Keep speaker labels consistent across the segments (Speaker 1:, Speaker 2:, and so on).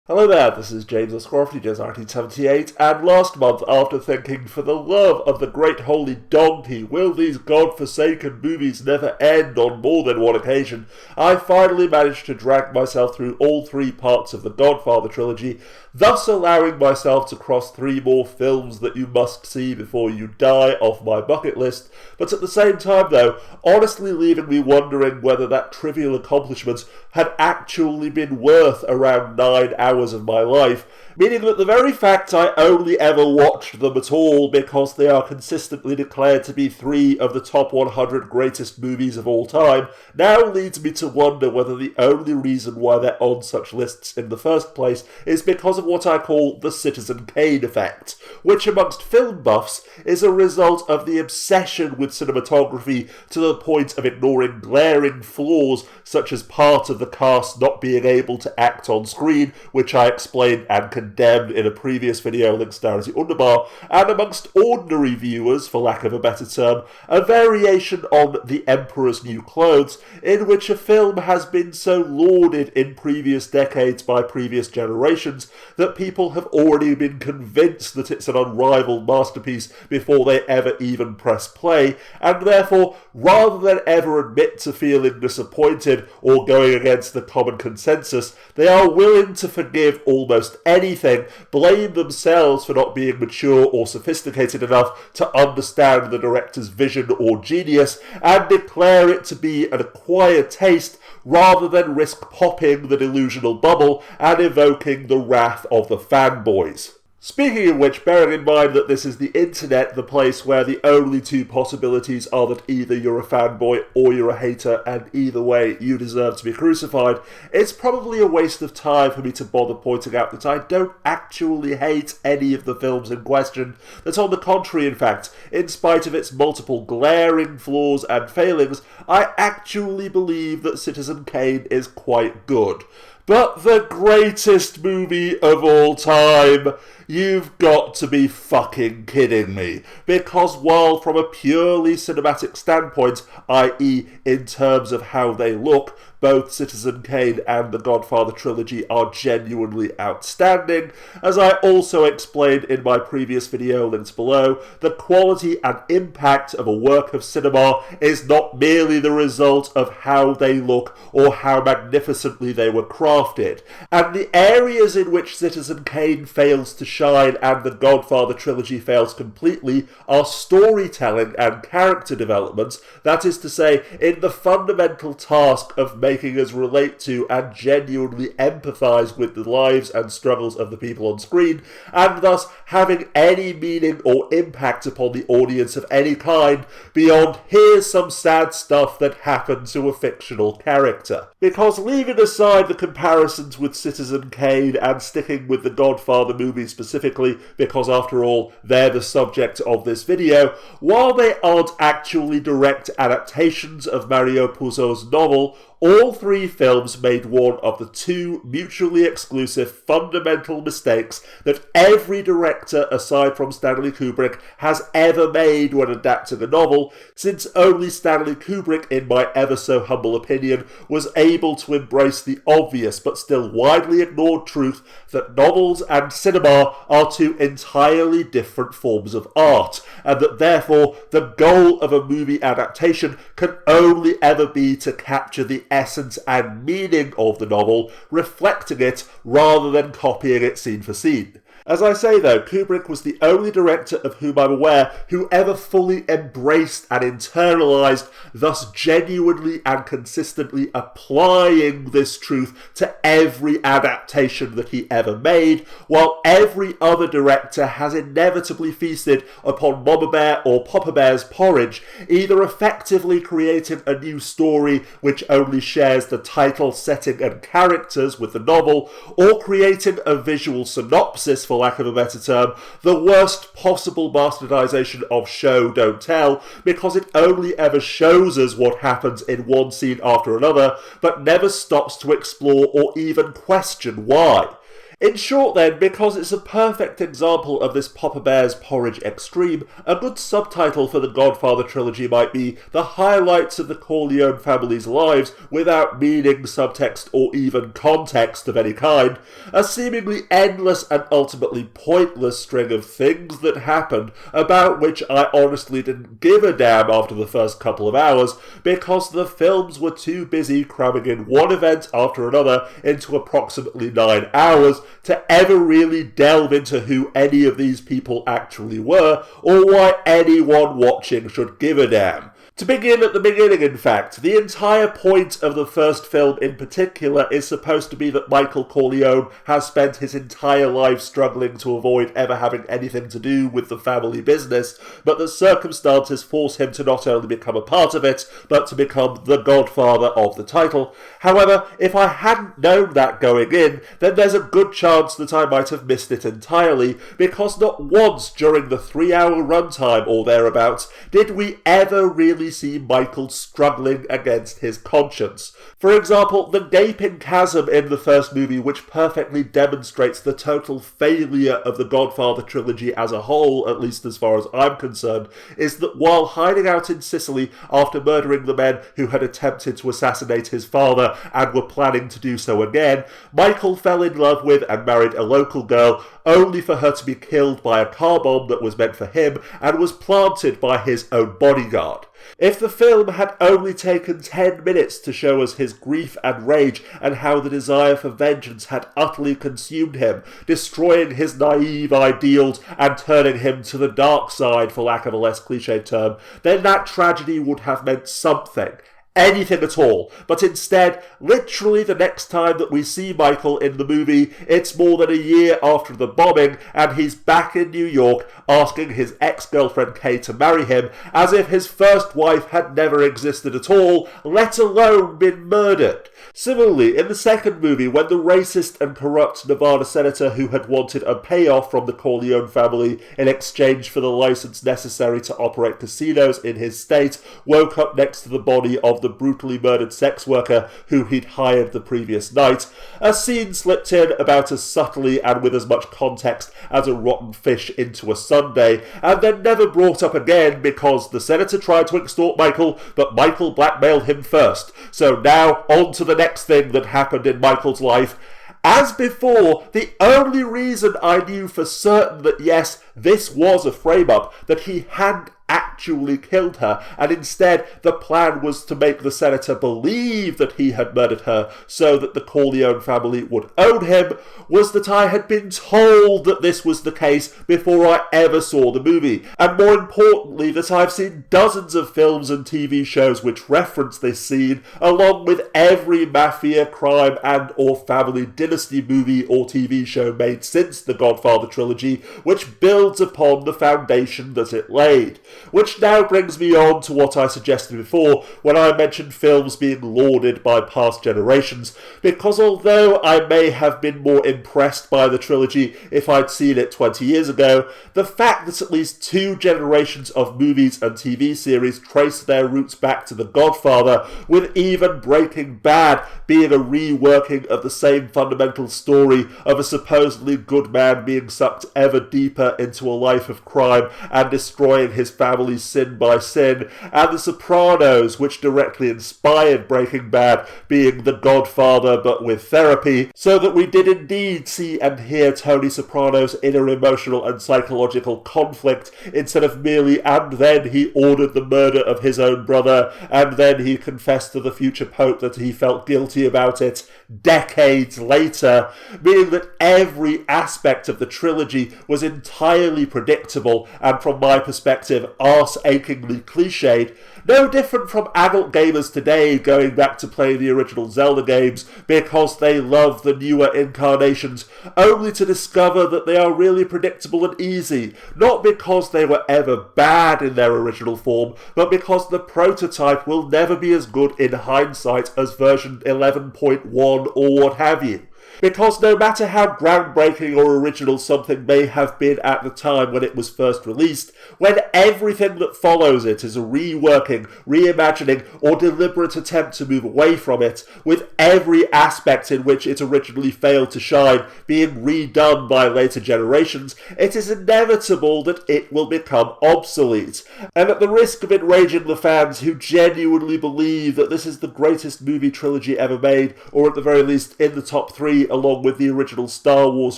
Speaker 1: Hello there, this is James Scrofty, Joe's 1978, and last month, after thinking, for the love of the great holy donkey, will these god-forsaken movies never end on more than one occasion, I finally managed to drag myself through all three parts of the Godfather trilogy, thus allowing myself to cross three more films that you must see before you die off my bucket list, but at the same time though, honestly leaving me wondering whether that trivial accomplishment had actually been worth around 9 hours of my life, meaning that the very fact I only ever watched them at all because they are consistently declared to be 3 of the top 100 greatest movies of all time now leads me to wonder whether the only reason why they're on such lists in the first place is because of what I call the Citizen Kane effect, which amongst film buffs is a result of the obsession with cinematography to the point of ignoring glaring flaws such as part of the cast not being able to act on screen, which I explained and condemned in a previous video, links down as the underbar, and amongst ordinary viewers, for lack of a better term, a variation on The Emperor's New Clothes, in which a film has been so lauded in previous decades by previous generations that people have already been convinced that it's an unrivaled masterpiece before they ever even press play, and therefore, rather than ever admit to feeling disappointed or going against the common consensus, they are willing to forgive almost anything, blame themselves for not being mature or sophisticated enough to understand the director's vision or genius, and declare it to be an acquired taste rather than risk popping the delusional bubble and evoking the wrath of the fanboys. Speaking of which, bearing in mind that this is the internet, the place where the only two possibilities are that either you're a fanboy or you're a hater, and either way you deserve to be crucified, it's probably a waste of time for me to bother pointing out that I don't actually hate any of the films in question, that on the contrary, in fact, in spite of its multiple glaring flaws and failings, I actually believe that Citizen Kane is quite good. But the greatest movie of all time? You've got to be fucking kidding me. Because while from a purely cinematic standpoint, i.e. in terms of how they look, both Citizen Kane and the Godfather trilogy are genuinely outstanding, as I also explained in my previous video links below, the quality and impact of a work of cinema is not merely the result of how they look or how magnificently they were crafted, and the areas in which Citizen Kane fails to shine and the Godfather trilogy fails completely are storytelling and character development, that is to say, in the fundamental task of making us relate to and genuinely empathise with the lives and struggles of the people on screen, and thus having any meaning or impact upon the audience of any kind beyond here's some sad stuff that happened to a fictional character. Because leaving aside the comparisons with Citizen Kane and sticking with the Godfather movies specifically, because after all they're the subject of this video, while they aren't actually direct adaptations of Mario Puzo's novel, all three films made one of the two mutually exclusive fundamental mistakes that every director aside from Stanley Kubrick has ever made when adapting a novel, since only Stanley Kubrick, in my ever so humble opinion, was able to embrace the obvious but still widely ignored truth that novels and cinema are two entirely different forms of art, and that therefore the goal of a movie adaptation can only ever be to capture the essence and meaning of the novel, reflecting it rather than copying it scene for scene. As I say though, Kubrick was the only director of whom I'm aware who ever fully embraced and internalised, thus genuinely and consistently applying this truth to every adaptation that he ever made, while every other director has inevitably feasted upon Mama Bear or Papa Bear's porridge, either effectively creating a new story which only shares the title, setting and characters with the novel, or creating a visual synopsis, for lack of a better term, the worst possible bastardization of show don't tell, because it only ever shows us what happens in one scene after another, but never stops to explore or even question why. In short then, because it's a perfect example of this Papa Bear's porridge extreme, a good subtitle for the Godfather trilogy might be The Highlights of the Corleone family's lives without meaning, subtext, or even context of any kind, a seemingly endless and ultimately pointless string of things that happened about which I honestly didn't give a damn after the first couple of hours because the films were too busy cramming in one event after another into approximately 9 hours to ever really delve into who any of these people actually were, or why anyone watching should give a damn. To begin at the beginning, in fact, the entire point of the first film in particular is supposed to be that Michael Corleone has spent his entire life struggling to avoid ever having anything to do with the family business, but that circumstances force him to not only become a part of it, but to become the godfather of the title. However, if I hadn't known that going in, then there's a good chance that I might have missed it entirely, because not once during the 3-hour runtime or thereabouts did we ever really see Michael struggling against his conscience. For example, the gaping chasm in the first movie, which perfectly demonstrates the total failure of the Godfather trilogy as a whole, at least as far as I'm concerned, is that while hiding out in Sicily after murdering the men who had attempted to assassinate his father and were planning to do so again, Michael fell in love with and married a local girl, only for her to be killed by a car bomb that was meant for him and was planted by his own bodyguard. If the film had only taken 10 minutes to show us his grief and rage and how the desire for vengeance had utterly consumed him, destroying his naive ideals and turning him to the dark side, for lack of a less cliched term, then that tragedy would have meant something. Anything at all. But instead, literally the next time that we see Michael in the movie, it's more than a year after the bombing, and he's back in New York asking his ex-girlfriend Kay to marry him, as if his first wife had never existed at all, let alone been murdered. Similarly, in the second movie, when the racist and corrupt Nevada senator who had wanted a payoff from the Corleone family in exchange for the license necessary to operate casinos in his state woke up next to the body of the brutally murdered sex worker who he'd hired the previous night, a scene slipped in about as subtly and with as much context as a rotten fish into a sundae, and then never brought up again because the senator tried to extort Michael, but Michael blackmailed him first. So now, on to the next thing that happened in Michael's life. As before, the only reason I knew for certain that yes, this was a frame-up, that he hadn't actually killed her, and instead the plan was to make the senator believe that he had murdered her so that the Corleone family would own him, was that I had been told that this was the case before I ever saw the movie, and more importantly that I've seen dozens of films and TV shows which reference this scene, along with every mafia, crime and or family dynasty movie or TV show made since the Godfather trilogy, which builds upon the foundation that it laid. Which now brings me on to what I suggested before when I mentioned films being lauded by past generations, because although I may have been more impressed by the trilogy if I'd seen it 20 years ago, the fact that at least 2 generations of movies and TV series trace their roots back to The Godfather, with even Breaking Bad being a reworking of the same fundamental story of a supposedly good man being sucked ever deeper into a life of crime and destroying his family sin by sin, and The Sopranos, which directly inspired Breaking Bad, being The Godfather but with therapy, so that we did indeed see and hear Tony Soprano's inner emotional and psychological conflict, instead of merely and then he ordered the murder of his own brother, and then he confessed to the future pope that he felt guilty about it decades later, meaning that every aspect of the trilogy was entirely predictable and, from my perspective, arse-achingly cliched, no different from adult gamers today going back to play the original Zelda games because they love the newer incarnations, only to discover that they are really predictable and easy, not because they were ever bad in their original form, but because the prototype will never be as good in hindsight as version 11.1 or what have you. because no matter how groundbreaking or original something may have been at the time when it was first released, when everything that follows it is a reworking, reimagining, or deliberate attempt to move away from it, with every aspect in which it originally failed to shine being redone by later generations, it is inevitable that it will become obsolete. And at the risk of enraging the fans who genuinely believe that this is the greatest movie trilogy ever made, or at the very least in the top 3 along with the original Star Wars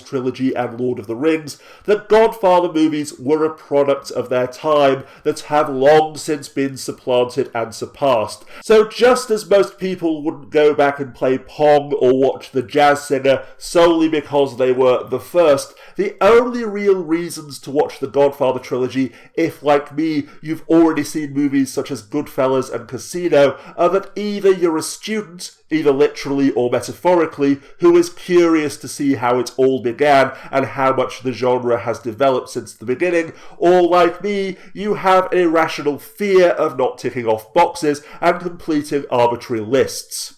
Speaker 1: trilogy and Lord of the Rings, the Godfather movies were a product of their time that have long since been supplanted and surpassed. So just as most people wouldn't go back and play Pong or watch The Jazz Singer solely because they were the first, the only real reasons to watch the Godfather trilogy, if like me you've already seen movies such as Goodfellas and Casino, are that either you're a student, either literally or metaphorically, who is curious to see how it all began and how much the genre has developed since the beginning, or like me, you have an irrational fear of not ticking off boxes and completing arbitrary lists.